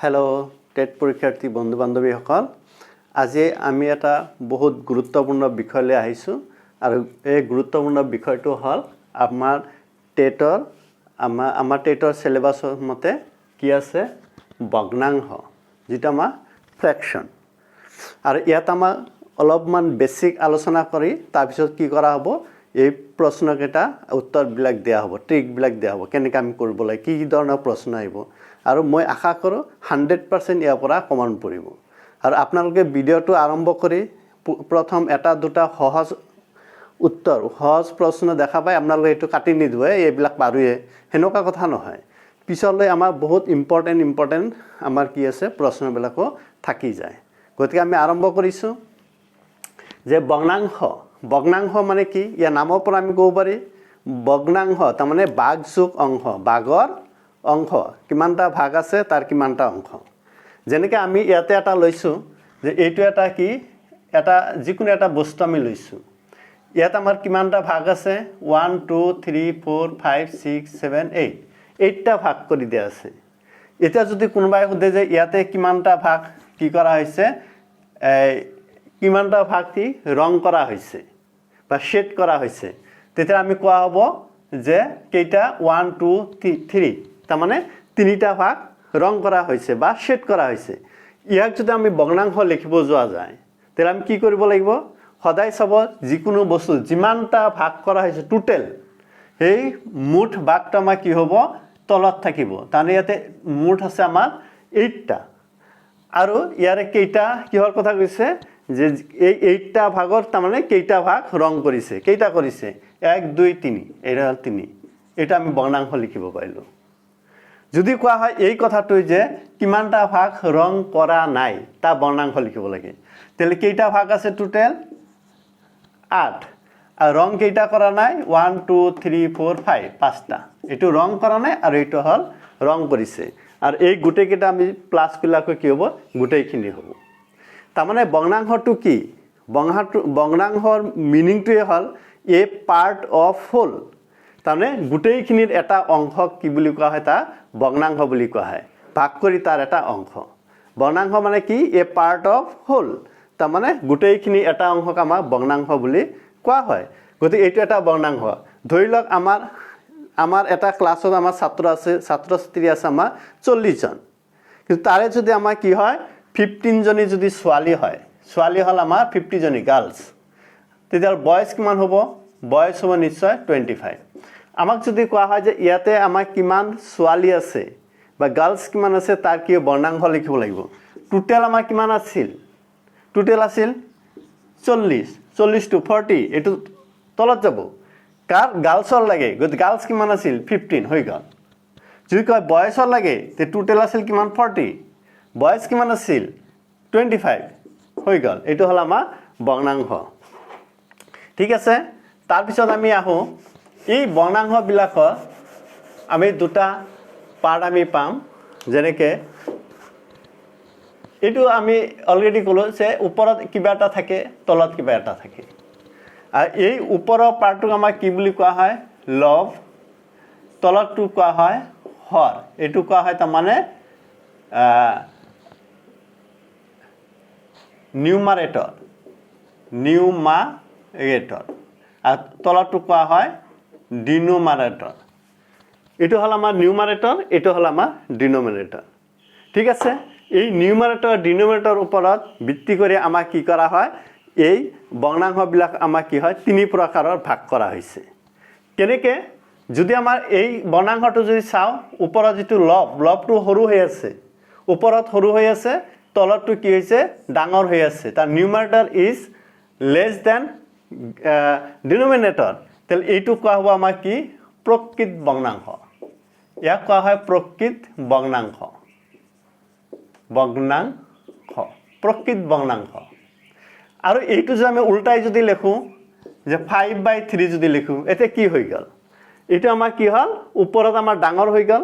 hello TET परीक्षार्थी बंधु बान्धवीসকল আজি আমি এটা বহুত গুৰুত্বপূৰ্ণ বিষয়লৈ আহিছো আৰু এই গুৰুত্বপূৰ্ণ বিষয়টো হল আমাৰ টেটৰ সিলেবাসৰ মতে কি আছে ভগ্নাংশ যেটা আমাৰ ফ্ৰেকশন আৰু ইয়াত আমাৰ অলপমান বেসিক আলোচনা কৰি তাৰ পিছত কি কৰা হ'ব এই প্ৰশ্নকেইটা উত্তৰবিলাক দিয়া হ'ব ট্ৰিকবিলাক দিয়া হ'ব কেনেকৈ আমি কৰিব লাগে কি ধৰণৰ প্ৰশ্ন আহিব আৰু মই আশা কৰো 100% ইয়াৰ পৰা কমন পৰিব আৰু আপোনালোকে ভিডিওটো আৰম্ভ কৰি প্ৰথম এটা দুটা সহজ উত্তৰ সহজ প্ৰশ্ন দেখা পাই আপোনালোকে এটো কাটি নিদিব এইবিলাক পাৰুয়ে হেনকা কথা নহয় পিছলৈ আমাৰ বহুত ইম্পৰ্টেন্ট আমাৰ কি আছে প্ৰশ্নবিলাকো থাকি যায় গতিকে আমি আৰম্ভ কৰিছো যে ভগ্নাংশ মানে কি ইয়া নামৰ পৰা আমি ক'ব পাৰি ভগ্নাংশ তাৰ মানে ভাগ যোগ অংশ ভাগৰ অংশ কিমানটা ভাগ আছে তাৰ কিমানটা অংশ যেনেকৈ আমি ইয়াতে এটা লৈছো যে এইটো এটা কি এটা যিকোনো এটা বস্তু আমি লৈছো ইয়াত আমাৰ কিমানটা ভাগ আছে 1 2 3 4 5 6 7 8 8টা ভাগ কৰি দিয়া আছে এটা যদি কোনোবাই সুধে যে ইয়াতে কিমানটা ভাগ কি কৰা হৈছে কিমানটা ভাগ কি ৰং কৰা হৈছে বা শেড কৰা হৈছে তেতিয়া আমি কোৱা হ'ব যে কেইটা 1 2 3 তাৰ মানে তিনিটা ভাগ ৰং কৰা হৈছে বা শেড কৰা হৈছে ইয়াক যদি আমি ভগ্নাংশ লিখিব যোৱা যায় তেলে আমি কি কৰিব লাগিব সদায় সব যিকোনো বস্তু যিমানটা ভাগ কৰা হৈছে টোটাল এই মুঠ ভাগটা আমাৰ কি হ'ব তলত থাকিব তানে ইয়াতে মুঠ আছে আমাৰ 8টা আৰু ইয়াৰে কেইটা কিহৰ কথা কৈছে যে এই 8টা ভাগৰ তাৰ মানে কেইটা ভাগ ৰং কৰিছে কেইটা কৰিছে 1 2 3 এটা 3 এটা আমি ভগ্নাংশ লিখিব পাৰিলো যদি কোৱা হয় এই কথাটো যে কিমানটা ভাগ ৰং কৰা নাই তা ভগ্নাংশ লিখিব লাগে তেলে কেইটা ভাগ আছে টোটাল 8 আর রং কেইটা করা নাই 1 2 3 4 5 পাঁচটা এটো রং করা নাই আর এইটো হল রং কৰিছে আর এই গুটে কেইটা আমি প্লাস বিলাকো কি হ'ব গুটেইখিনি হ'ব তাৰ মানে ভগ্নাংশটো কি ভগ্নাংশৰ মিনিংটোৱে হল এ পাৰ্ট অফ হোল তাৰমানে গুটেইখিনিৰ এটা অংশ কি বুলি কোৱা হয় তা ভগ্নাংশ বুলি কোৱা হয় ভাগ কৰি তাৰ এটা অংশ ভগ্নাংশ মানে কি এ পাৰ্ট অফ হোল তাৰ মানে গুটেইখিনি এটা অংশক আমাৰ ভগ্নাংশ বুলি কোৱা হয় গতি এইটো এটা ভগ্নাংশ ধৰি লওক আমাৰ এটা ক্লাছত আমাৰ ছাত্ৰ ছাত্ৰী আছে আমাৰ 40 জন কিন্তু তাৰে যদি আমাৰ কি হয় 15 জনী যদি ছোৱালী হল আমাৰ 50 জনী গাৰ্লস তেতিয়া বয়স কিমান হ'ব বয়স হ'ব নিশ্চয় 25 আমাক যদি কোৱা হয় যে ইয়াতে আমাৰ কিমান ছোৱালী আছে বা গাৰ্লস কিমান আছে তাৰ কি ভগ্নাংশ লিখিব লাগিব টোটাল আমাৰ কিমান আছিল টোটাল আছিল 40 to 40 এটো তলত যাব কার গাৰ্লসৰ লাগে গতি গাৰ্লস কিমান আছিল 15 হৈ গল যদি কয় বয়সৰ লাগে তে টোটাল আছিল কিমান 40 বয়স কিমান আছিল 25 হৈ গল এটো হল আমাৰ ভগ্নাংশ ঠিক আছে তাৰ পিছত আমি আহো এই ভগ্নাংশ বিলাকৰ আমি দুটা পাৰ্ট আমি পাম যেনেকৈ এটো আমি অলৰেডি কলো যে ওপৰত কিবা এটা থাকে তলত কিবা এটা থাকে আৰু এই ওপৰৰ পাৰ্টটো আমাৰ কি বুলি কোৱা হয় লব তলতটো কোৱা হয় হৰ এটো কোৱা হয় তাৰ মানে নিউমাৰেটৰ আৰু তলতটো কোৱা হয় ডিনোমিনেটৰ এটো হল আমাৰ নিউমাৰেটৰ এটো হল আমাৰ ডিনোমিনেটৰ ঠিক আছে এই নিউমাৰেটৰ ডিনোমিনেটৰ ওপৰত ভিত্তি কৰি আমাৰ কি কৰা হয় এই ভগ্নাংশ বিলাক আমাৰ কি হয় তিনি প্ৰকাৰৰ ভাগ কৰা হৈছে কেনেকৈ যদি আমাৰ এই ভগ্নাংশটো যদি চাও ওপৰত যেটো লবটো সৰু হৈ আছে ওপৰত সৰু হৈ আছে তলতটো কি হৈছে ডাঙৰ হৈ আছে তাৰ নিউমাৰেটৰ ইজ লেস দেন ডিনোমিনেটৰ তেল এইটো কোৱা হ'ব আমাৰ কি প্ৰকৃত ভগ্নাংশ ইয়াক কোৱা হয় প্ৰকৃত ভগ্নাংশ প্ৰকৃত ভগ্নাংশ আৰু এইটো যে আমি উল্টাই যদি লিখো যে 5/3 যদি লিখো এতে কি হৈ গল এটো আমাৰ কি হল ওপৰত আমাৰ ডাঙৰ হৈ গল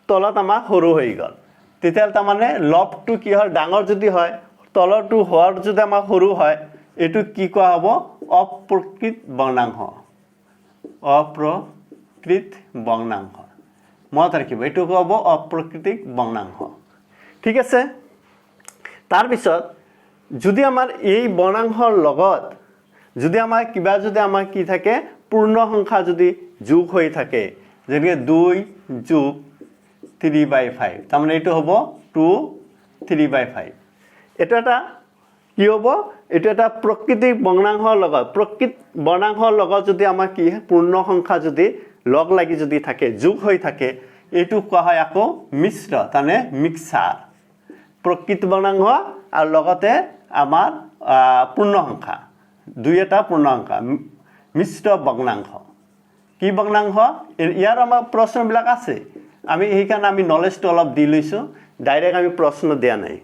তলত আমাৰ সৰু হৈ গল তেতিয়া তাৰ মানে লবটো কি হল ডাঙৰ যদি হয় তলটো হোৱাৰ যদি আমাৰ সৰু হয় এটো কি কোৱা হ'ব অপ্ৰকৃত ভগ্নাংশ মনত ৰাখিব এটো কোৱা হ'ব অপ্ৰকৃতিক ভগ্নাংশ ঠিক আছে তাৰপিছত যদি আমাৰ এই বৰ্ণাংশৰ লগত যদি আমাৰ কিবা যদি আমাৰ কি থাকে পূৰ্ণ সংখ্যা যদি যোগ হৈ থাকে যেনেকৈ 2 যোগ 3/5 তাৰমানে এইটো হ'ব 2 3/5 এটা এটা কি হ'ব এটা এটা প্ৰকৃতিক বৰ্ণাংশৰ লগত প্ৰকৃত বৰ্ণাংশৰ লগত যদি আমাৰ কি পূৰ্ণ সংখ্যা যদি লগ লাগি যদি থাকে যোগ হৈ থাকে এইটো কোৱা হয় আকৌ মিশ্ৰ তাৰমানে মিক্সাৰ প্ৰকৃত বৰ্ণাংশ আৰু লগতে আমাৰ পূৰ্ণ সংখ্যা দুই এটা পূৰ্ণ সংখ্যা মিশ্ৰ বৰ্ণাংশ কি বৰ্ণাংশ ইয়াৰ আমাৰ প্ৰশ্নবিলাক আছে আমি এইকাৰণে আমি নলেজটো অলপ দি লৈছো ডাইৰেক্ট আমি প্ৰশ্ন দিয়া নাই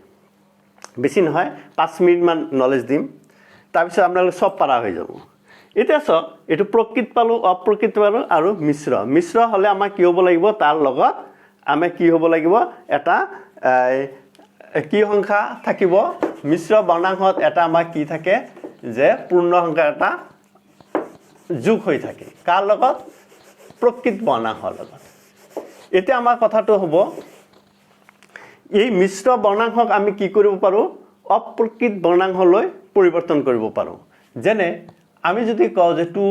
বেছি নহয় 5 মিনিট মান নলেজ দিম তাৰপিছত আপোনালোক সব পাৰা হৈ যাব এতিয়া সব এটো প্ৰকৃত পালো অপ্ৰকৃত পালো আৰু মিশ্ৰ হলে আমাৰ কি হ'ব লাগিব তাৰ লগত আমি কি হ'ব লাগিব এটা কি সংখ্যা থাকিব মিশ্ৰ বৰ্ণাংশত এটা আমাৰ কি থাকে যে পূৰ্ণ সংখ্যা এটা যোগ হৈ থাকে কাৰ লগত প্ৰকৃত বৰ্ণাংশৰ লগত এতিয়া আমাৰ কথাটো হ'ব এই মিশ্ৰ বৰ্ণাংশক আমি কি কৰিব পাৰো অপ্ৰকৃত বৰ্ণাংশলৈ পৰিৱৰ্তন কৰিব পাৰো যেনে আমি যদি কওঁ যে 2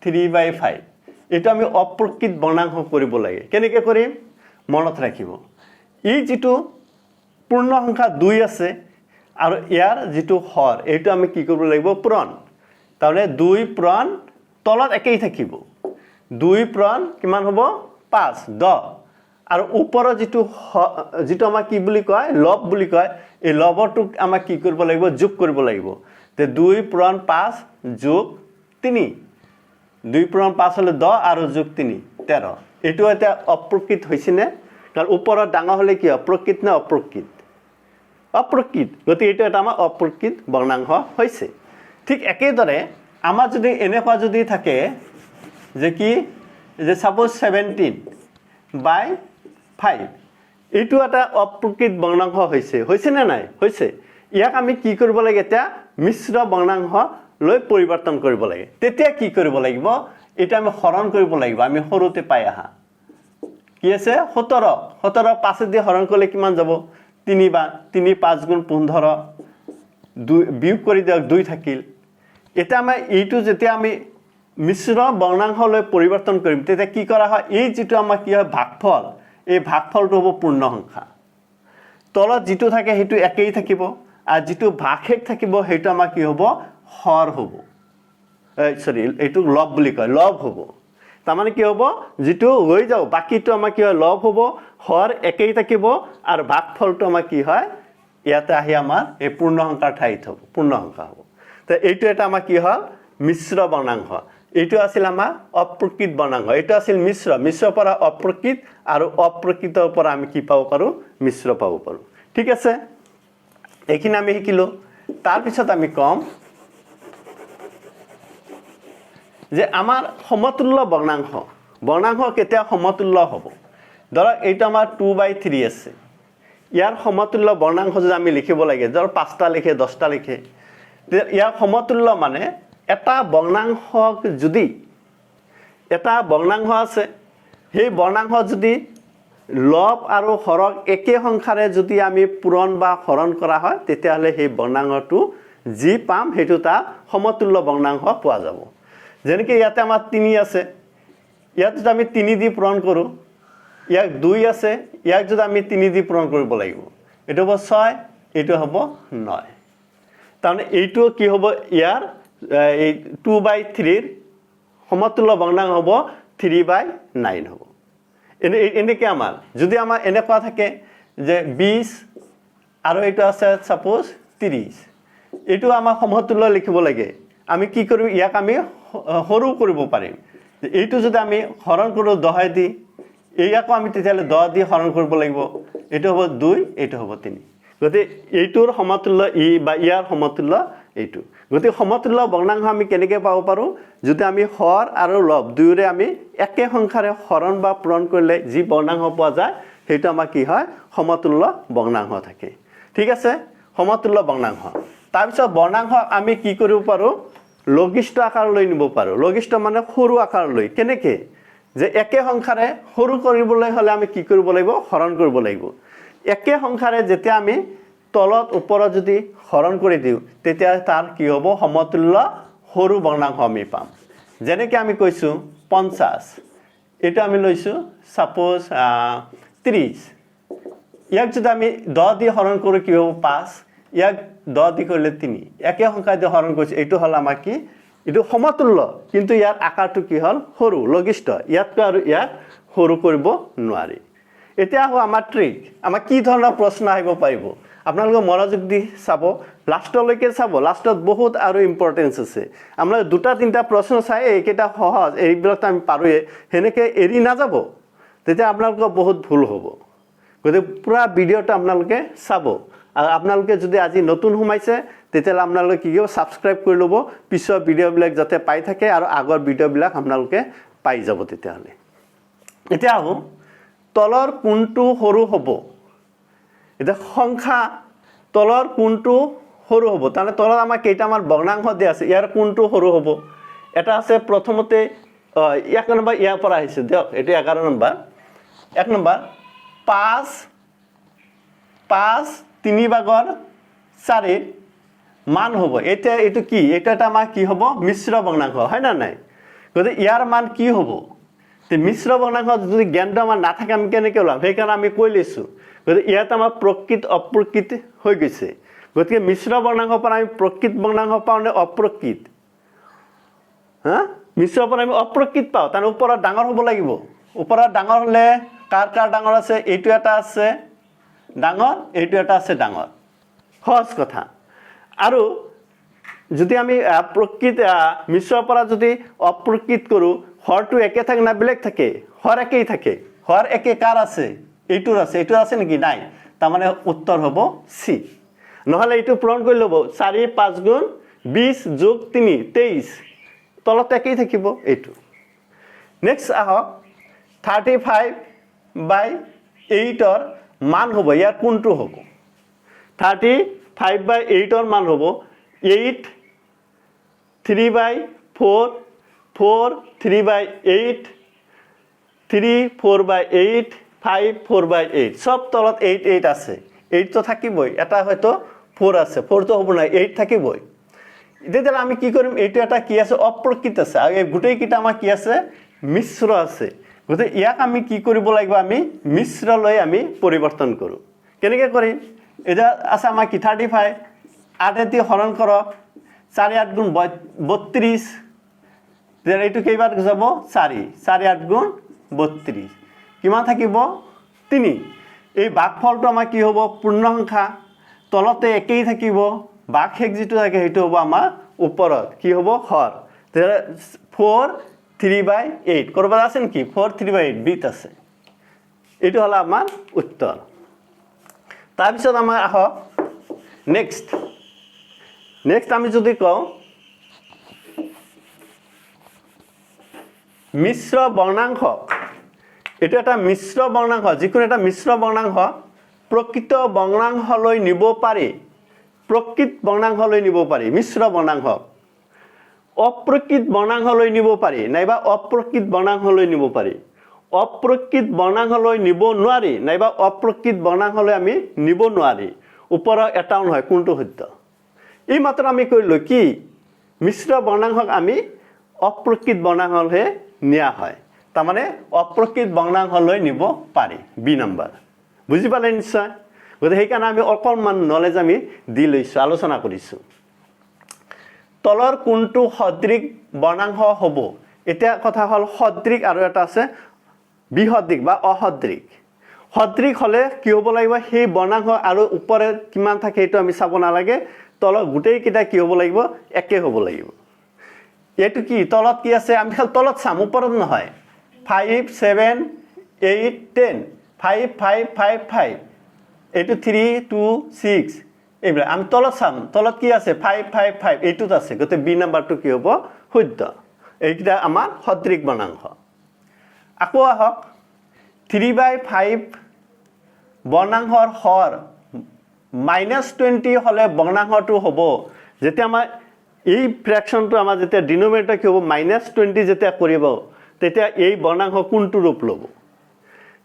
3/5 এটা আমি অপ্ৰকৃত বৰ্ণাংশ কৰিব লাগে কেনেকৈ কৰিম মনত ৰাখিব এই যেটো পূৰ্ণ সংখ্যা 2 আছে আৰু ইয়াৰ যেটো হৰ এইটো আমি কি কৰিব লাগিব পূৰণ তাৰমানে 2 পূৰণ তলত একেই থাকিব 2 পূৰণ কিমান হ'ব 5 10 আৰু ওপৰৰ যেটো আমাৰ কি বুলি কয় লব বুলি কয় এই লবটো আমাৰ কি কৰিব লাগিব যোগ কৰিব লাগিব তে 2 পূৰণ 5 যোগ 3 2 পূৰণ 5 হলে 10 আৰু যোগ 3 13 এটো এটা অপ্ৰকৃত হৈছিনে কাৰণ ওপৰৰ ডাঙৰ হলে কি অপ্ৰকৃত না অপ্ৰকৃত গতি এটো এটা আমাৰ অপ্ৰকৃত বৰ্ণাংশ হৈছে ঠিক একেদৰে আমাৰ যদি এনেকুৱা যদি থাকে যে কি যে সাপোজ 17/5 এইটো এটা অপ্ৰকৃত বৰ্ণাংশ হৈছে না নাই হৈছে ইয়াক আমি কি কৰিব লাগে এটা মিশ্ৰ বৰ্ণাংশ লৈ পৰিৱৰ্তন কৰিব লাগে তেতিয়া কি কৰিব লাগিব এটা আমি হৰণ কৰিব লাগিব আমি সৰুতে পাই আহা কি আছে 17 5 দি হৰণ কৰিলে কিমান যাব 3 বা 3 5 গুণ 15 বিয়োগ কৰি দিয়ক 2 থাকিল এটা আমি এইটো যেতিয়া আমি মিশ্ৰ বৰ্ণাংশলৈ পৰিৱৰ্তন কৰিম তেতিয়া কি কৰা হয় এই যেটো আমাৰ কি হয় ভাগফল এই ভাগফলটো হ'ব পূৰ্ণ সংখ্যা তলত যেটো থাকে হেতু একেই থাকিব আৰু যেটো ভাগশেষ থাকিব হেতু আমাৰ কি হ'ব হৰ হ'ব সৰি এইটো লব বুলি কয় লব হ'ব তাৰমানে কি হ'ব যেটো হৈ যাও বাকিটো আমাৰ কি হয় লব হ'ব হৰ একেই থাকিব আৰু ভাগফলটো আমাৰ কি হয় ইয়াতে আহি আমাৰ এই পূৰ্ণ সংখ্যাৰ ঠাইত হ'ব পূৰ্ণ সংখ্যা হ'ব তে এইটো এটা আমাৰ কি হ'ল মিশ্ৰ বৰ্ণাংশ এইটো আছিল আমাৰ অপ্ৰকৃত বৰ্ণাংশ এইটো আছিল মিশ্ৰ পৰা অপ্ৰকৃত আৰু অপ্ৰকৃতৰ পৰা আমি কি পাব পাৰো মিশ্ৰ পাব পাৰো ঠিক আছে এইখিনি আমি শিকিলো তাৰ পিছত আমি কম যে আমাৰ সমতুল্য বৰ্ণাংশ কেতিয়া সমতুল্য হ'ব ধৰক এইটো আমাৰ 2/3 আছে ইয়াৰ সমতুল্য বৰ্ণাংশ যদি আমি লিখিব লাগে ধৰ 5টা লিখে 10টা লিখে ইয়াৰ সমতুল্য মানে এটা বৰ্ণাংশক যদি এটা বৰ্ণাংশ আছে সেই বৰ্ণাংশ যদি লব আৰু হৰক একে সংখ্যাৰে যদি আমি পূৰণ বা হৰণ কৰা হয় তেতিয়া হলে সেই বৰ্ণাংশটো যি পাম হেতু তা সমতুল্য বৰ্ণাংশ পোৱা যাব যেনেকৈ ইয়াতে আমাৰ 3 আছে ইয়াত যদি আমি 3 দি পূৰণ কৰো ইয়াক 2 আছে ইয়াক যদি আমি 3 দি পূৰণ কৰিব লাগিব এটো হ'ব 6 এটো হ'ব 9 তাৰমানে এইটো কি হ'ব ইয়াৰ এই 2/3 সমতুল্য বৰ্ণাংশ হ'ব 3/9 হ'ব এনেকৈ আমাৰ যদি আমাৰ এনেকুৱা থাকে যে 20 আৰু এইটো আছে সাপোজ 30 এইটো আমাৰ সমতুল্য লিখিব লাগে আমি কি কৰো ইয়াক আমি সৰু কৰিব পাৰিম এইটো যদি আমি হৰণ কৰো 10 দি ইয়াকো আমি তেতিয়ালে 10 দি হৰণ কৰিব লাগিব এইটো হ'ব 2 এইটো হ'ব 3 গতি এইটোৰ সমতুল্য ই বা ইয়াৰ সমতুল্য এইটো গতি সমতুল্য বৰ্ণাংশ আমি কেনেকৈ পাব পাৰো যদি আমি হৰ আৰু লব দুয়োৰে আমি একে সংখ্যাৰে হৰণ বা পূৰণ কৰিলে যি বৰ্ণাংশ পোৱা যায় সেইটো আমাৰ কি হয় সমতুল্য বৰ্ণাংশ থাকে ঠিক আছে সমতুল্য বৰ্ণাংশ তাৰ পিছত বৰ্ণাংশ আমি কি কৰিব পাৰো লঘিষ্ঠ আকাৰলৈ নিব পাৰো লঘিষ্ঠ মানে সৰু আকাৰলৈ কেনেকৈ যে একে সংখ্যাৰে সৰু কৰিবলৈ হলে আমি কি কৰিব লাগিব হৰণ কৰিব লাগিব একে সংখ্যাৰে যেতিয়া আমি তলত ওপৰত যদি হৰণ কৰি দিওঁ তেতিয়া তাৰ কি হ'ব সমতুল্য সৰু ভগ্নাংশ আমি পাম যেনেকৈ আমি কৈছোঁ 50 এটা আমি লৈছোঁ সাপোজ 30 ইয়াক যদি আমি 10 দি হৰণ কৰোঁ কি হ'ব 5 ইয়াক 10 দি কৰিলে 3 একে সংখ্যা দি হৰণ কৰিছোঁ এইটো হ'ল আমাৰ কি এইটো সমতুল্য কিন্তু ইয়াৰ আকাৰটো কি হ'ল সৰু লঘিষ্ঠ ইয়াতকৈ আৰু ইয়াক সৰু কৰিব নোৱাৰি এতিয়া হ'ব আমাৰ ট্ৰিক আমাৰ কি ধৰণৰ প্ৰশ্ন আহিব পাৰিব আপোনালোকে মনোযোগ দি চাব লাষ্টলৈকে চাব লাষ্টত বহুত আৰু ইম্পৰ্টেন্স আছে আমৰা দুটা তিনটা প্ৰশ্ন চাই এইকেইটা সহজ এইবিলাক আমি পাৰোৱে হেনেকে এৰি নাযাব তেতিয়া আপোনালোকৰ বহুত ভুল হ'ব গতিকে পুৰা ভিডিওটা আপোনালোকে চাব আৰু আপোনালোকে যদি আজি নতুন সোমাইছে তেতিয়ালে আপোনালোকে কি কৰিব সাবস্ক্ৰাইব কৰি ল'ব পিছৰ ভিডিওবিলাক যাতে পাই থাকে আৰু আগৰ ভিডিওবিলাক আপোনালোকে পাই যাব তেতিয়ালে এতিয়া আহো তলৰ কোনটো সৰু হ'ব এটা সংখ্যা তলৰ কোনটো সৰু হ'ব তানে তলত আমাৰ কেইটামান ভগ্নাংশ দিয়া আছে ইয়াৰ কোনটো সৰু হ'ব এটা আছে প্ৰথমতে 1 নম্বৰ ইয়াৰ পৰা আহিছে দিয়ক এটো 11 নম্বৰ 1 নম্বৰ 5 3 ভাগৰ 4 মান হ'ব এটা এটো কি এটা আমাৰ কি হ'ব মিশ্ৰ ভগ্নাংশ হয় না নাই গতি ইয়াৰ মান কি হ'ব তে মিশ্ৰ ভগ্নাংশ যদি জ্ঞানটো আমাৰ নাথাকে আমি কেনেকৈ ওলাম সেইকাৰণে আমি কৈ লৈছো গতি ইয়াত আমাৰ প্ৰকৃত অপ্ৰকৃত হৈ গৈছে গতিকে মিশ্ৰ ভগ্নাংশ পৰা আমি প্ৰকৃত ভগ্নাংশ পাওঁ নে অপ্ৰকৃত মিশ্ৰ পৰা আমি অপ্ৰকৃত পাওঁ তাৰ ওপৰত ডাঙৰ হ'ব লাগিব ওপৰত ডাঙৰ হলে কাৰ ডাঙৰ আছে এইটো এটা আছে ডাঙৰ এইটো এটা আছে ডাঙৰ সহজ কথা আৰু যদি আমি প্ৰকৃত মিশ্ৰৰ পৰা যদি অপ্ৰকৃত কৰো হৰটো একে থাকে না বেলেগ থাকে হৰ একেই থাকে হৰ একে কাৰ আছে এইটোৰ আছে নেকি নাই তাৰ মানে উত্তৰ হ'ব সি নহলে এইটো পূৰণ কৰি ল'ব 4 5 গুণ 20 যোগ 3 23 তলত একেই থাকিব এইটো নেক্সট আহক 35/8 ৰ মান হ'ব ইয়াৰ কোনটো হ'ব 35/8 ৰ মান হ'ব 8 3/4 4 3/8 3 4/8 5 4/8 সব তলত 8 আছে 8 তো থাকিবই এটা হয়তো 4 আছে 4 তো হ'ব না 8 থাকিবই তেতিয়ালে আমি কি কৰিম এইটো এটা কি আছে অপ্ৰকৃত আছে আৰু এই গুটেই কিটা আমাৰ কি আছে মিশ্ৰ আছে গতে ইয়াক আমি কি কৰিব লাগিব আমি মিশ্ৰ লৈ আমি পৰিৱৰ্তন কৰো কেনেকৈ কৰিম এটা আছে আমাৰ কি 35 8 দি হৰণ কৰক 4 8 গুণ 32 তেতিয়ালে এইটো কেইবাৰ যাব 4 4 8 গুণ 32 কিমান থাকিব 3 এই ভাগফলটো আমাৰ কি হ'ব পূৰ্ণ সংখ্যা তলতে একেই থাকিব ভাগশেষ যেটো থাকে হেতু হ'ব আমাৰ ওপৰত কি হ'ব হৰ তেতিয়ালে 4 3/8 কৰবাত আছে নেকি 4 3/8 বিত আছে এইটো হল আমাৰ উত্তৰ তাৰ পিছত আমাৰ আহক নেক্সট আমি যদি কওঁ মিশ্ৰ বৰ্ণাংশ এটা এটা মিশ্ৰ বৰ্ণাংশ যিকোনো এটা মিশ্ৰ বৰ্ণাংশ প্ৰকৃত বৰ্ণাংশলৈ নিব পাৰি প্ৰকৃত বৰ্ণাংশলৈ নিব পাৰি মিশ্ৰ বৰ্ণাংশ অপ্ৰকৃত বৰ্ণাংশলৈ নিব পাৰি নাইবা অপ্ৰকৃত বৰ্ণাংশলৈ নিব পাৰি অপ্ৰকৃত বৰ্ণাংশলৈ নিব নোৱাৰি নাইবা অপ্ৰকৃত বৰ্ণাংশলৈ আমি নিব নোৱাৰি ওপৰৰ এটাও নহয় কোনটো সত্য এই মাত্ৰ আমি কৰিলো কি মিশ্ৰ বৰ্ণাংশক আমি অপ্ৰকৃত বৰ্ণাংশলৈ নিয়া হয় তাৰ মানে অপ্ৰকৃত বৰ্ণাংশলৈ নিব পাৰি বি নম্বৰ বুজি পালে নিশ্চয় গতে সেইকাৰণে আমি অকলমান নলেজ আমি দি লৈছো আলোচনা কৰিছো তলৰ কোনটো সদৃশ বৰ্ণাংশ হ'ব এটা কথা হল সদৃশ আৰু এটা আছে বিসদৃশ বা অসদৃশ সদৃশ হলে কি হ'ব লাগিব সেই বৰ্ণাংশ আৰু ওপৰে কিমান থাকে এইটো আমি চাব নালাগে তলৰ গুটেই কিটা কি হ'ব লাগিব একে হ'ব লাগিব এটো কি তলত কি আছে আমি খালি তলত চাম ওপৰত নহয় 5 7 8 10 5 5 5 5 এইটো 3 2 6 এইবিলাক আমি তলত চাম তলত কি আছে 5 5 5 এইটোত আছে গতে বি নাম্বাৰটো কি হ'ব শুদ্ধ এইটা আমাৰ সদৃশ বৰ্ণাংশ আকৌ আহক 3/5 বৰ্ণাংশৰ হৰ -20 হলে বৰ্ণাংশটো হ'ব যেতিয়া আমাৰ এই ফ্ৰেকশনটো আমাৰ যেতিয়া ডিনোমিনেটৰ কি হ'ব -20 যেতিয়া কৰিব তেতিয়া এই বৰ্ণাংশ কোনটো ৰূপ ল'ব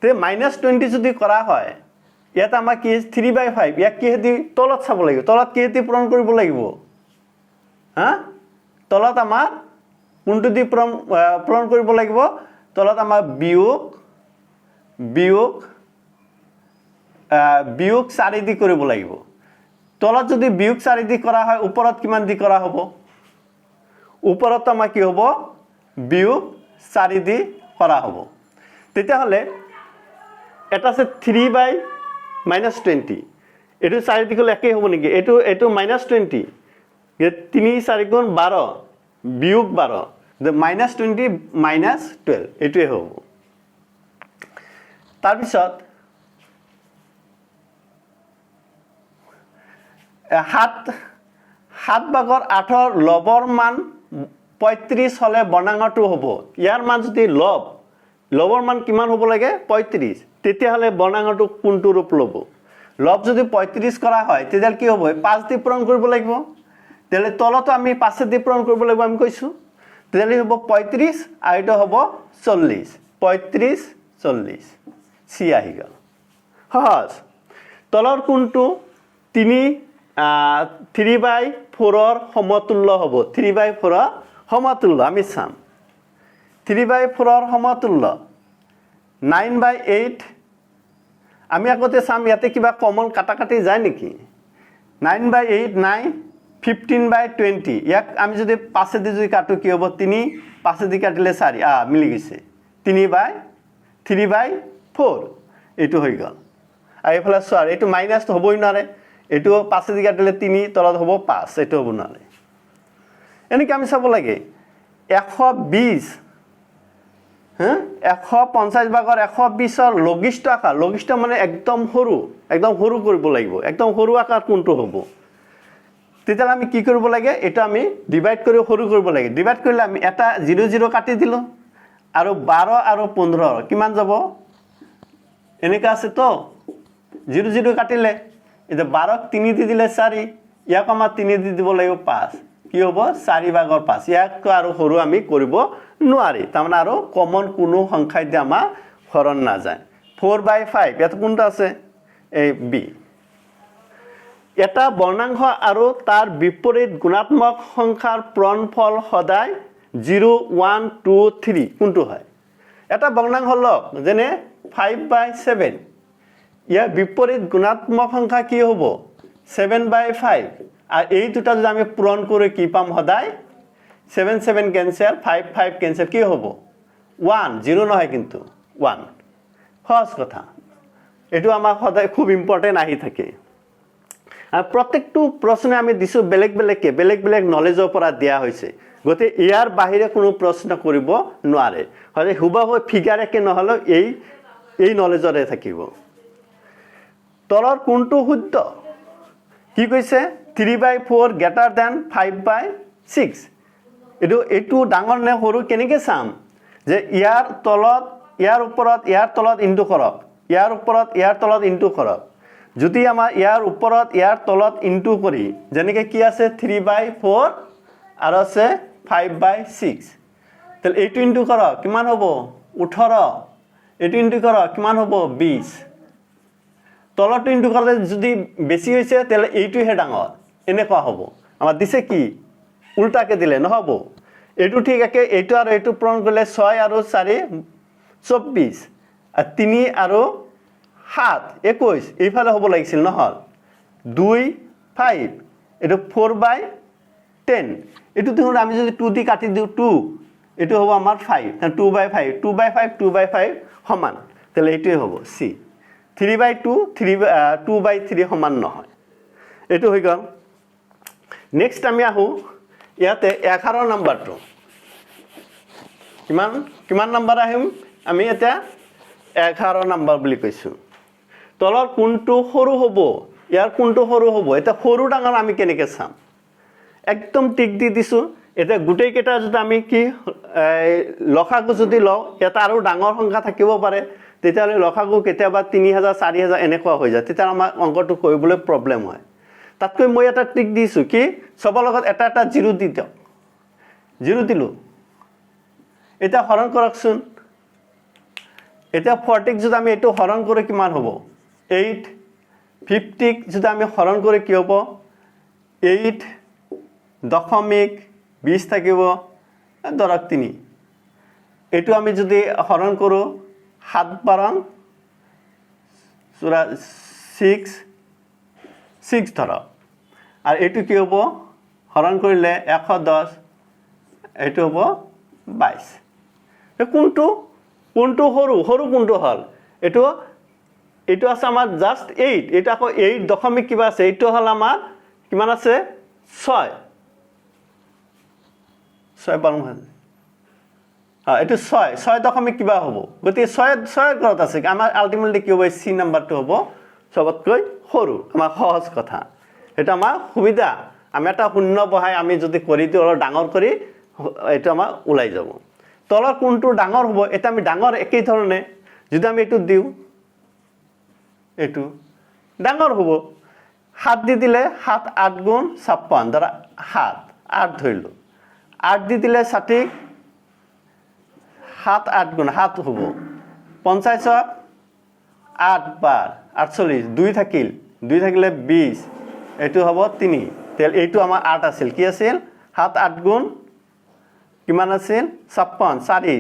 তে -20 যদি কৰা হয় ইয়াত আমাৰ কি 3/5 ইয়াক কিহেদি তলত চাব লাগিব তলত কিহেদি পূৰণ কৰিব লাগিব হা তলত আমাৰ কোনটো দি পূৰণ কৰিব লাগিব তলত আমাৰ বিয়োগ 4 দি কৰিব লাগিব তলত যদি বিয়োগ 4 দি কৰা হয় ওপৰত কিমান দি কৰা হ'ব ওপৰত আমাৰ কি হ'ব বিয়োগ 4 দি কৰা হ'ব তেতিয়া হলে এটা আছে 3/-20 এটো 4 দি গলে একেই হ'ব নেকি এটো -20 3 4 গুণ 12 বিয়োগ 12 -20 -12 এটোই হ'ব তাৰ পিছত 7 ভাগৰ 8ৰ লবৰ মান 35 হলে বৰ্ণাঙ্গটো হ'ব ইয়াৰ মান যদি লবৰ মান কিমান হ'ব লাগে 35 তেতিয়া হলে বৰ্ণাঙ্গটো কোনটো ৰূপ ল'ব লব যদি 35 কৰা হয় তেতিয়া কি হ'ব 5 দি পূৰণ কৰিব লাগিব তেলে তলতো আমি 5 দি পূৰণ কৰিব লাগিব আমি কৈছো তেলে হ'ব 35 আৰু এটা হ'ব 40 35 40 সি আহি গল সহজ তলৰ কোনটো 3/4 ৰ সমতুল্য হ'ব 3/4 ৰ সমতুল্য আমি চাম 3/4 ৰ সমতুল্য 9/8 আমি আগতে চাম ইয়াতে কিবা কমন কাটাকাটি যায় নেকি 9/8 9 15/20 ইয়াক আমি যদি 5 দি যদি কাটো কি হ'ব 3 5 দি কাটিলে 4 মিলি গৈছে 3/4 এটো হৈ গল আৰু এফালে সোৱাৰ এটো মাইনাস হ'বই নোৱাৰে এটো 5 দি কাটিলে 3 তলত হ'ব 5 এটো হ'ব নোৱাৰে এনেকে আমি চাব লাগে 120 150 ভাগৰ 120 ৰ লঘিষ্ঠ আকাৰ লঘিষ্ঠ মানে একদম সৰু কৰিব লাগিব একদম সৰু আকাৰ কোনটো হ'ব তেতিয়া আমি কি কৰিব লাগে এটা আমি ডিভাইড কৰি সৰু কৰিব লাগে ডিভাইড কৰিলে আমি এটা 0 0 কাটি দিলো আৰু 12 আৰু 15 কিমান যাব এনেকা আছে তো 0 0 কাটিলে এটা 12 ক 3 দি দিলে 4 ইয়াক আমাৰ 3 দি দিব লাগিব 5 কি হ'ব 4/5 ইয়াক আৰু সৰু আমি কৰিব নোৱাৰি তাৰমানে আৰু কমন কোনো সংখ্যাই দি আমাৰ হৰণ না যায় 4/5 ইয়াত কোনটা আছে এই বি এটা বৰ্ণাঙ্গ আৰু তাৰ বিপৰীত গুণাত্মক সংখ্যাৰ পূৰণফল সদায় 0 1 2 3 কোনটো হয় এটা বৰ্ণাঙ্গ হল যেনে 5/7 ইয়াৰ বিপৰীত গুণাত্মক সংখ্যা কি হ'ব 7/5 আর এই দুটা যদি আমি পূরণ করে কি পাম সদায় 7 7 ক্যান্সেল 5 5 ক্যান্সেল কি হবো 1 0 নহয় কিন্তু 1 সহজ কথা এটো আমাৰ সদায় খুব ইম্পৰ্টেন্ট আহি থাকে আৰ প্ৰত্যেকটো প্ৰশ্নে আমি দিছো বেলেগ বেলেগ নলেজৰ পৰা দিয়া হৈছে গতে ইয়াৰ বাহিৰে কোনো প্ৰশ্ন কৰিব নোৱাৰে হয় হুবাহু ফিগাৰ একে নহলে এই নলেজৰে থাকিব তলৰ কোনটো শুদ্ধ কি কৈছে 3/4 greater than 5/6 এটো ডাঙৰ নে সৰু কেনেকৈ চাম যে ইয়াৰ তলত ইয়াৰ ওপৰত ইয়াৰ তলত ইনটু কৰক ইয়াৰ ওপৰত ইয়াৰ তলত ইনটু কৰক যদি আমাৰ ইয়াৰ ওপৰত ইয়াৰ তলত ইনটু কৰি যেনেকৈ কি আছে 3/4 আৰু আছে 5/6 তেল এইটো ইনটু কৰক কিমান হ'ব 18 এইটো ইনটু কৰক কিমান হ'ব 20 তলটো ইনটু কৰিলে যদি বেছি হৈছে তেলে এইটো হে ডাঙৰ এনেকুৱা হ'ব আমাৰ দিছে কি উল্টাকে দিলে নহব এইটো ঠিক একে এইটো আৰু এইটো পূৰণ কৰিলে 6 আৰু 4 24 আৰু 3 আৰু 7 21 এইফালে হ'ব লাগিছিল নহল 2 5 এটো 4/10 এটো দেখুন আমি যদি 2 দি কাটি দিও 2 এটো হ'ব আমাৰ 5 2/5 সমান তেলে এইটোই হ'ব সি 3/2 2/3 সমান নহয় এটো হৈ গল নেক্সট আমি আহো ইয়াতে 11 নম্বৰটো কিমান নম্বৰ আহিম আমি এটা 11 নম্বৰ বুলি কৈছো তলৰ কোনটো সৰু হ'ব ইয়াৰ কোনটো সৰু হ'ব এটা সৰু ডাঙৰ আমি কেনেকৈ চাম একদম টিক দি দিছো এটা গুটেই কেটা যদি আমি কি লখাগু যদি লও এটা আৰু ডাঙৰ সংখ্যা থাকিব পাৰে তেতিয়ালে লখাগু কেতিয়াবা 3000 4000 এনেকুৱা হৈ যায় তেতিয়া আমাৰ অংকটো কৰিবলৈ প্ৰবলেম হয় তাতকৈ মই এটা টিক দিছো কি সব লগত এটা 0 দি দিও 0 দিলো এটা হৰণ কৰকচোন এটা 40 যদি আমি এটো হৰণ কৰে কিমান হ'ব 8 50 যদি আমি হৰণ কৰি কি হ'ব 8.20 থাকিব ধৰক 3 এইটো আমি যদি হৰণ কৰোঁ 7 বাৰং 6 ধৰক আৰু এইটো কি হ'ব হৰণ কৰিলে 110 এইটো হ'ব 22 কোনটো সৰু কোনটো হল এইটো আছে আমাৰ জাস্ট 8 এটা আকৌ 8 দশমিক কিবা আছে এইটো হল আমাৰ কিমান আছে 6 বাৰং এইটো 6 দশমিক কিবা হ'ব গতিকে 6 ঘৰত আছে আমাৰ আলটিমেটলি কি হ'ব সি নাম্বাৰটো হ'ব সবতকৈ সৰু আমাৰ সহজ কথা এটা আমাৰ সুবিধা আমি এটা শূন্য বহাই আমি যদি কৰি দিও অলপ ডাঙৰ কৰি এইটো আমাৰ ওলাই যাব তলৰ কোনটো ডাঙৰ হ'ব এটা আমি ডাঙৰ একেই ধৰণে যদি আমি এইটো দিও এইটো ডাঙৰ হ'ব 7 দি দিলে 7 8 গুণ 56 ধৰা 7 8 ধৰিলো 8 দি দিলে 60 7 8 গুণ 7 হ'ব 50 8 বাৰ 48 2 থাকিল 2 থাকিলে 20 এইটো হ'ব 3 তেল এইটো আমাৰ 8 আছিল কি আছিল 7 8 গুণ কিমান আছিল 56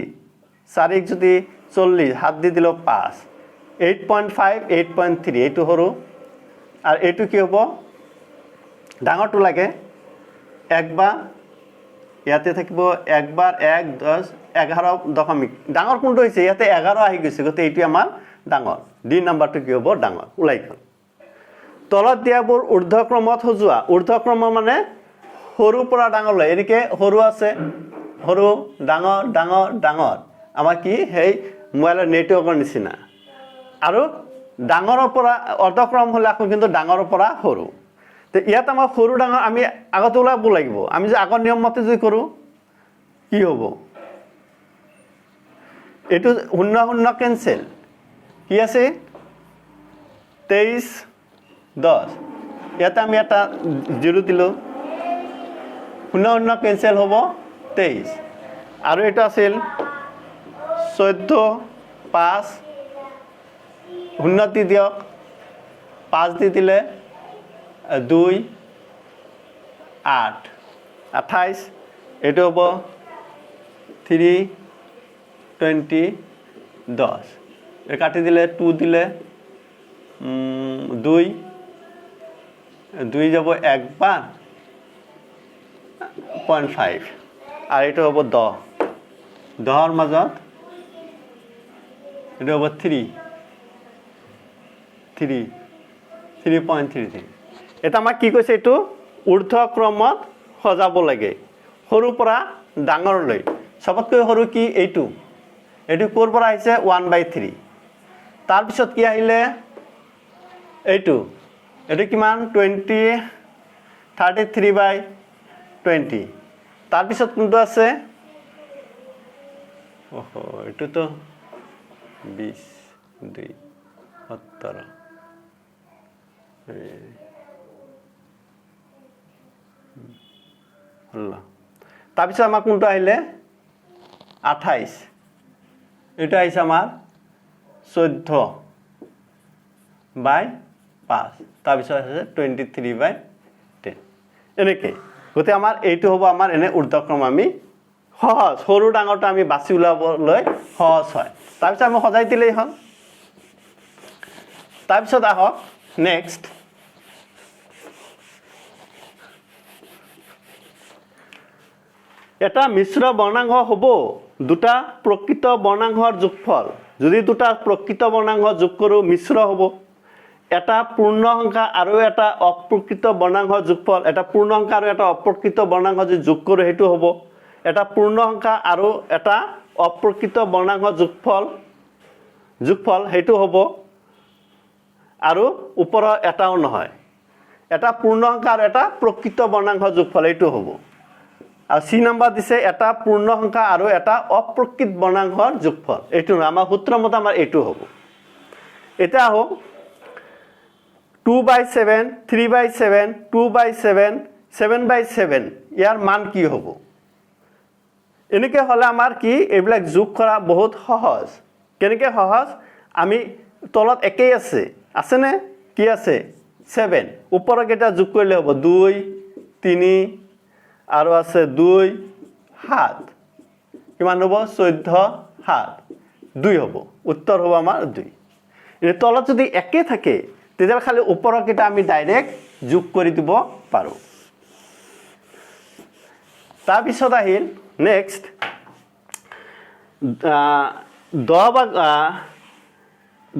4 যদি 40 7 দি দিলো 5 8.5 8.3 এইটো হৰু আৰু এইটো কি হ'ব ডাঙৰটো লাগে একবাৰ ইয়াতে থাকিব একবাৰ 1 10 11 দশমিক ডাঙৰ কোনটো হৈছে ইয়াতে 11 আহি গৈছে গতে এইটো আমাৰ ডাঙৰ ডি নাম্বাৰটো কি হ'ব ডাঙৰ ওলাই গ'ল তলত দিয়াবোৰ ঊৰ্ধ্বক্ৰমত সজোৱা ঊৰ্ধ্বক্ৰম মানে সৰুৰ পৰা ডাঙৰলৈ এনেকে সৰু আছে সৰু ডাঙৰ ডাঙৰ ডাঙৰ আমাৰ কি হেই মোবাইলৰ নেটৱৰ্কৰ নিচিনা আৰু ডাঙৰৰ পৰা অৰ্ধক্ৰম হলে আকৌ কিন্তু ডাঙৰৰ পৰা সৰু তে ইয়াত আমাৰ সৰু ডাঙৰ আমি আগত ওলাব লাগিব আমি যে আগৰ নিয়ম মতে যদি কৰো কি হ'ব এটো 0 কেনসেল কি আছে 23 10 ইয়াতে আমি এটা 0 দিলো 0 কেনসেল হ'ব 23 আৰু এটা আছিল 14 5 0 দি দিয়ক 5 দি দিলে 2 8 28 এটো হ'ব 3 20 10 এ কাটি দিলে 2 দিলে 2 যাব একবার 0.5 আর এটা হবো 10 10 মাজত এটা হবো 3.33 এটা আমাক কি কৈছে এটো ঊৰ্ধ্বক্ৰমত সজাব লাগে সৰু পৰা ডাঙৰলৈ সবতকৈ সৰু কি এইটো এটো কোৰ পৰা আহিছে 1/3 তাৰ পিছত কি আহিলে এইটো এটো কিমান 33/20 তাৰ পিছত কোনটো আছে ওহো এটো তো 20 2 17 হল্লা তাৰ পিছত আমাৰ কোনটো আহিলে 28 এটা আহিছে আমাৰ 14/5 তাৰ পিছত আছে 23/10 এনেকে গতে আমাৰ এইটো হ'ব আমাৰ এনে ঊৰ্ধ্বক্ৰম আমি সহজ সৰু ডাঙৰটা আমি বাছি উলাবলৈ সহজ হয় তাৰ পিছত আমি সজাই দিলেই হ'ল তাৰ পিছত আহক নেক্সট এটা মিশ্ৰ বৰ্ণাঙ্গ হ'ব দুটা প্ৰকৃত বৰ্ণাঙ্গৰ যোগফল যদি দুটা প্ৰকৃত বৰ্ণাঙ্গ যোগ কৰো মিশ্ৰ হ'ব এটা পূৰ্ণ সংখ্যা আৰু এটা অপ্ৰকৃত বৰ্ণাঙ্গৰ যোগফল এটা পূৰ্ণ সংখ্যা আৰু এটা অপ্ৰকৃত বৰ্ণাঙ্গ যদি যোগ কৰো হেতু হ'ব এটা পূৰ্ণ সংখ্যা আৰু এটা অপ্ৰকৃত বৰ্ণাঙ্গৰ যোগফল হেতু হ'ব আৰু ওপৰৰ এটাও নহয় এটা পূৰ্ণ সংখ্যা আৰু এটা প্ৰকৃত বৰ্ণাঙ্গৰ যোগফল হেতু হ'ব আৰ সি নাম্বাৰ দিছে এটা পূৰ্ণ সংখ্যা আৰু এটা অপ্ৰকৃত বৰ্ণাঙ্গৰ যোগফল এইটো আমাৰ সূত্ৰ মতে আমাৰ এইটো হ'ব এটা হোক 2/7 3/7 2/7 7/7 ইয়াৰ মান কি হ'ব এনেকে হলে আমাৰ কি এইবিলাক যোগ কৰা বহুত সহজ কেনেকে সহজ আমি তলত একেই আছে নে কি আছে 7 ওপৰৰ কেইটা যোগ কৰিলে হ'ব 2 3 আৰু আছে 2 7 কিমান হ'ব 14 7 2 হ'ব উত্তৰ হ'ব আমাৰ 2 এই তলত যদি একে থাকে তেতিয়া খালি ওপৰৰ কেইটা আমি ডাইৰেক্ট যোগ কৰি দিব পাৰো তাৰ পিছত আহিল নেক্সট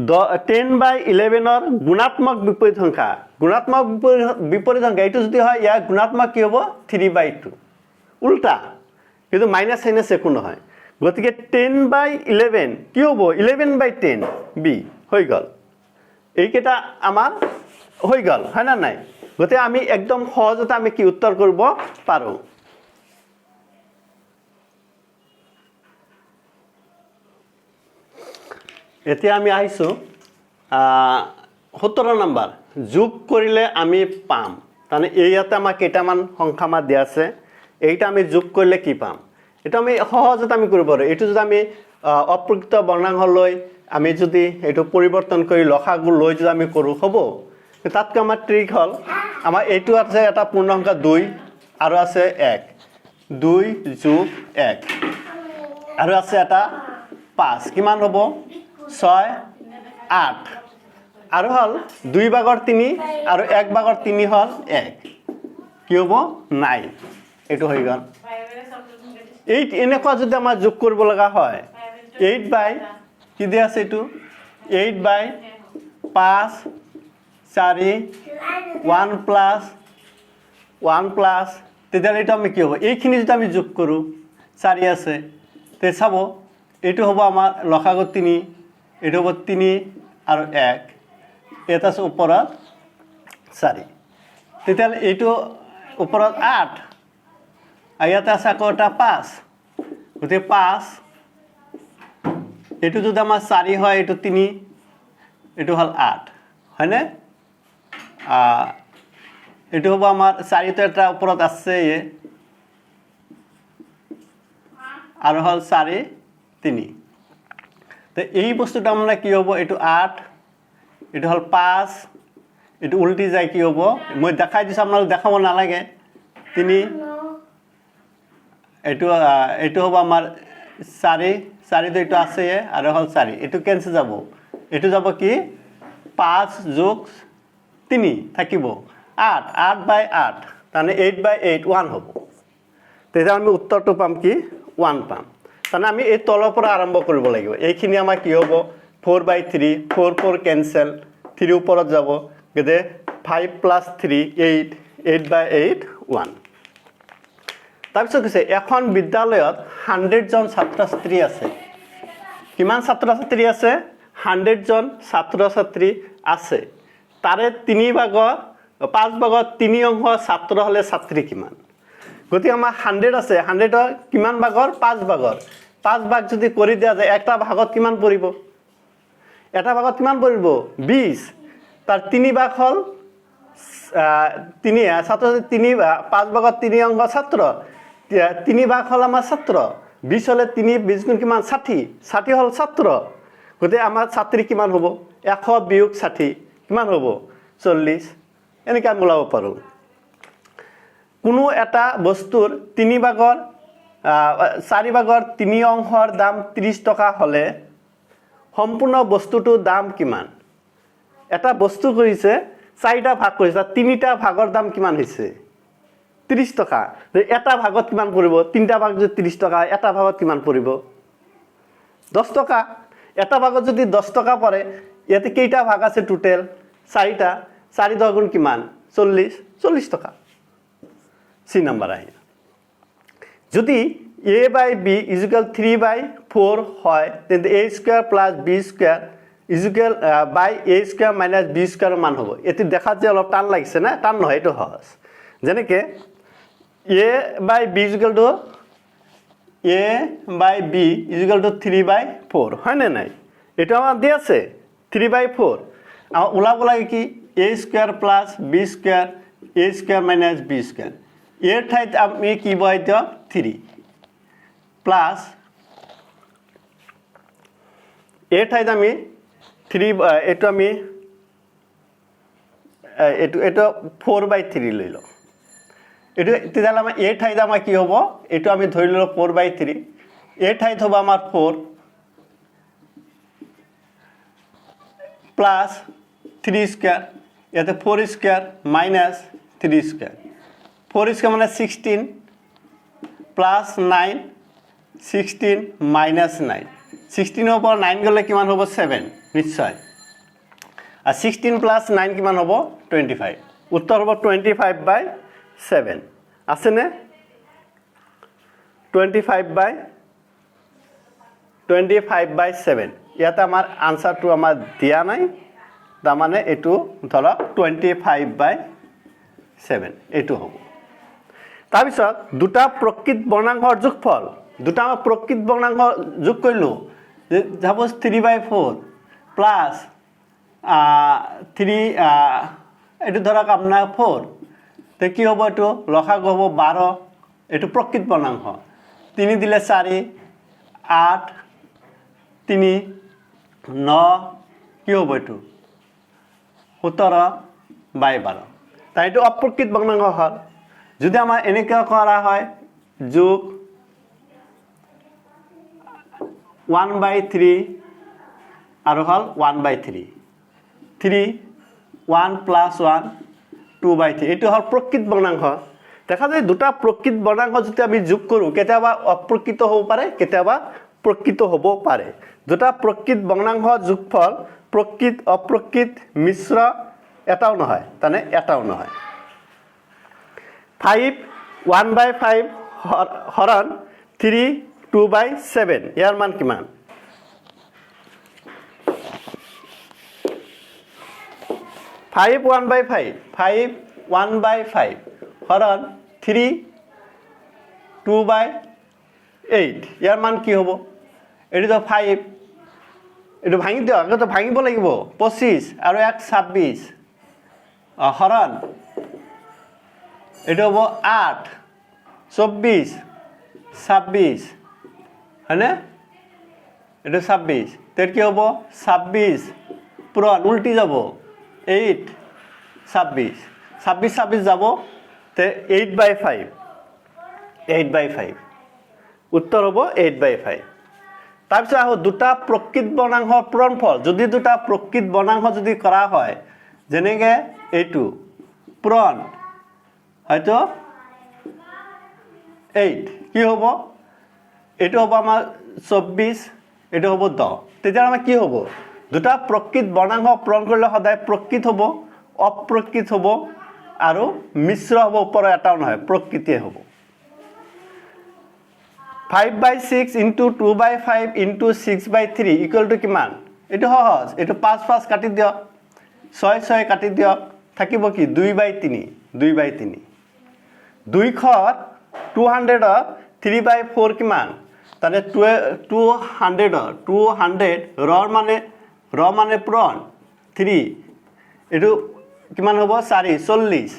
10/11 গুণাত্মক বিপৰীত সংখ্যা এইটো যদি হয় ইয়াৰ গুণাত্মক কি হ'ব 3/2 উল্টা কিন্তু মাইনাস সাইনাস একো নহয় গতিকে 10/11 কি হ'ব 11/10 বি হৈ গল এইকেইটা আমাৰ হৈ গল হয় না নাই গতিকে আমি একদম সহজতে আমি কি উত্তৰ কৰিব পাৰো এতিয়া আমি আহিছো 17 নম্বৰ যোগ কৰিলে আমি পাম মানে এইয়াতে আমাৰ কেইটামান সংখ্যা মা দিয়া আছে এইটা আমি যোগ কৰিলে কি পাম এটা আমি সহজতে আমি কৰিব পাৰো এটো যদি আমি অপ্ৰকৃত বৰ্ণাঙ্ক লৈ আমি যদি এটো পৰিৱৰ্তন কৰি লসাগু লৈ যদি আমি কৰো হ'ব তাতকৈ আমাৰ ট্ৰিক হল আমাৰ এটো আছে এটা পূৰ্ণ সংখ্যা 2 আৰু আছে 1 2 যোগ 1 আৰু আছে এটা 5 কিমান হ'ব 6 8 আৰু হল 2/3 আৰু 1/3 হল 1 কি হ'ব 9 এটো হৈ গল 8 এনেকুৱা যদি আমাৰ যোগ কৰিব লগা হয় 8 বাই কি দিয়া আছে এটো 8/5 4 1 প্লাস তেতিয়া এটা আমি কি হ'ব এইখিনি যদি আমি যোগ কৰো 4 আছে তে চাব এটো হ'ব আমাৰ লসাগু 3 এটো হ'ব 3 আৰু 1 এটা আছে ওপৰত 4 তেতিয়া এটো ওপৰত 8 আয়াতে আছে আকৌ এটা 5 গতি 5 এটো যদি আমাৰ 4 হয় এটো 3 এটো হল 8 হয়নে এটো হ'ব আমাৰ 4 তে এটা ওপৰত আছে আৰু হল 4 3 তে এই বস্তুটা আমরা কি হ'ব এটো 8 এটো হল 5 এটো উল্টি যায় কি হ'ব মই দেখাই দিছ আপোনাক দেখাব না লাগে 3 এটো হ'ব আমাৰ 4 তো এটো আছে আৰু হল 4 এটো কেনসেল যাব এটো যাব কি 5 যোগ 3 থাকিব 8/8 তানে 8/8 1 হ'ব তেতিয়া আমি উত্তৰটো পাম কি 1 পাম তানে আমি এই তলৰ পৰা আৰম্ভ কৰিব লাগিব এইখিনি আমাৰ কি হ'ব 4/3 4 কেনসেল 3 ওপৰত যাব গতে 5 + 3 8 8/8 1 তাৰপিছত কৈছে এখন বিদ্যালয়ত 100 জন ছাত্ৰ-ছাত্ৰী আছে কিমান ছাত্ৰ-ছাত্ৰী আছে 100 জন ছাত্ৰ-ছাত্ৰী আছে তাৰে 5 ভাগত 3 অংশ ছাত্ৰ হলে ছাত্ৰী কিমান গতি আমাৰ 100 আছে 100 কিমান ভাগৰ 5 ভাগৰ 5 ভাগ যদি কৰি দিয়া যায় একটা ভাগত কিমান পৰিব এটা ভাগত কিমান পৰিব 20 তাৰ 3 ভাগ হল 3 ছাত্ৰ 5 ভাগত 3 অংশ ছাত্ৰ 3 ভাগ হল আমাৰ ছাত্ৰ 20 হলে 3 20 গুণ কিমান 60 60 হল ছাত্ৰ গতি আমাৰ ছাত্ৰী কিমান হ'ব 100 বিয়োগ 60 কিমান হ'ব 40 এনেকা মিলাব পাৰো কোনো এটা বস্তুৰ 3 ভাগৰ 4 ভাগৰ 3 অংশৰ দাম 30 টকা হলে সম্পূৰ্ণ বস্তুটোৰ দাম কিমান এটা বস্তু কৰিছে 4টা ভাগ কৰিছে 3টা ভাগৰ দাম কিমান হৈছে 30 টকা এটা ভাগত কিমান পৰিব 3টা ভাগ যদি 30 টকা এটা ভাগত কিমান পৰিব 10 টকা এটা ভাগত যদি 10 টকা পৰে ইয়াতে কেইটা ভাগ আছে টোটাল 4টা 4 10 গুণ কিমান 40 টকা সি নাম্বার আহে যদি a/b = 3/4 হয় তেন্তে a² + b² by a² - b² মান হ'ব এটি দেখাত যে অলপ টান লাগিছে না টান নহয় এটো সহজ যেনেকে a/b = a/b = 3/4 হয় না নাই এটা আমার দি আছে 3/4 আর ওলাব লাগে কি a² + b² a² - b² এর ঠাইত আমি কি বহাই দিও 3 প্লাস এর ঠাইত আমি 3 এটো আমি এইটো 4/3 লৈ লওঁ এইটো তেতিয়াহ'লে আমাৰ এই ঠাইত আমাৰ কি হ'ব এইটো আমি ধৰি ল'লোঁ 4/3 এই ঠাইত হ'ব আমাৰ 4 প্লাছ 3 স্কোয়ার ইয়াতে 4 স্কোয়ার মাইনাস 3 স্কোয়ার 4 স্কোয়ার মানে 16 প্লাস 9 16 মাইনাস 9 16 ওপর 9 গলে কিমান হ'ব 7 নিশ্চয় আর 16 প্লাস 9 কিমান হ'ব 25 উত্তর হ'ব 25/7 আছে নে 25/7 ইয়াতে আমাৰ আনসাৰটো আমাৰ দিয়া নাই তাৰ মানে এটো ধৰক 25/7 এটো হ'ব তাৰ পিছত দুটা প্ৰকৃত বৰ্ণাঙ্কৰ যোগফল দুটা আমাৰ প্ৰকৃত বৰ্ণাঙ্ক যোগ কৰিলো সাপোজ 3/4 প্লাস 3 এটো ধৰক আপোনাৰ 4 তে কি হ'ব এটো লসাগু হ'ব 12 এটো প্ৰকৃত বৰ্ণাঙ্ক 3 দিলে 4 8 3 9 কি হ'ব এটো 17/12 তাই এটো অপ্ৰকৃত বৰ্ণাঙ্ক হ'ল যদি আমাৰ এনেকৈ কৰা হয় যোগ 1/3 আৰু হল 1/3 3 1 + 1 2/3 এটো হল প্ৰকৃত বৰ্ণাঙ্ক দেখা যায় দুটা প্ৰকৃত বৰ্ণাঙ্ক যদি আমি যোগ কৰো কেতিয়াবা অপ্ৰকৃত হ'ব পাৰে কেতিয়াবা প্ৰকৃত হ'ব পাৰে দুটা প্ৰকৃত বৰ্ণাঙ্ক যোগফল প্ৰকৃত অপ্ৰকৃত মিশ্ৰ এটাও নহয় তানে এটাও নহয় 5 1/5 হৰণ 3 2/7 ইয়াৰ মান কিমান 5 1/5 5 1/5 হৰণ 3 2/8 ইয়াৰ মান কি হ'ব এটো তো 5 এটো ভাঙি দিও আগে তো ভাঙিব লাগিব 25 আৰু 1 26 হৰণ এটো হ'ব 8 24 26 হয়নে এটো 26 তেৰ কি হ'ব 26 পূৰণ উল্টি যাব 8 26 26 26 যাব তে 8/5 8/5 উত্তৰ হ'ব 8/5 তাৰপিছত আহো দুটা প্ৰকৃত বৰ্ণাঙ্কৰ পূৰণফল যদি দুটা প্ৰকৃত বৰ্ণাঙ্ক যদি কৰা হয় যেনেকে এইটো পূৰণ হয়তো 8 কি হ'ব এটো হ'ব আমাৰ 24 এটো হ'ব 10 তেতিয়া আমাৰ কি হ'ব দুটা প্ৰকৃত বৰ্ণাঙ্ক পূৰণ কৰিলে সদায় প্ৰকৃত হ'ব অপ্ৰকৃত হ'ব আৰু মিশ্ৰ হ'ব ওপৰ এটাও নহয় প্ৰকৃতিয়ে হ'ব 5/6 * 2/5 * 6/3 = কিমান এটো সহজ এটো 5 5 কাটি দিয়ক 6 6 কাটি দিয়ক থাকিব কি 2/3 2/3 200 200 3/4 কিমান তানে 200 ৰ মানে পূৰণ 3 এটো কিমান হ'ব 4 40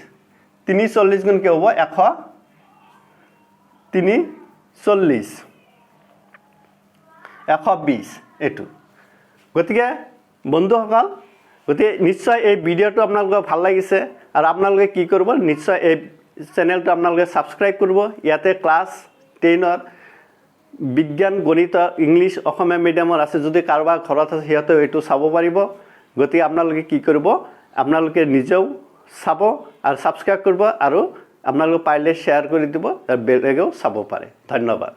3 40 গুণ কি হ'ব 100 3 40 120 এটো গতিকে বন্ধুসকল গতিকে নিশ্চয় এই ভিডিওটো আপোনালোকৰ ভাল লাগিছে আৰু আপোনালোকে কি কৰিব নিশ্চয় এই চেনেলটো আপোনালোকে সাবস্ক্ৰাইব কৰিব ইয়াতে ক্লাস 10 বিজ্ঞান গণিত ইংলিশ অসমীয়া মিডিয়ামৰ আছে যদি কাৰোবাৰ ঘৰত আছে হিয়তে এটো চাব পাৰিব গতিকে আপোনালোকে কি কৰিব আপোনালোকে নিজেও চাব আৰু সাবস্ক্ৰাইব কৰিব আৰু আপোনালোকে পাৰিলে শেয়াৰ কৰি দিব আৰু বেলেগেও চাব পাৰে ধন্যবাদ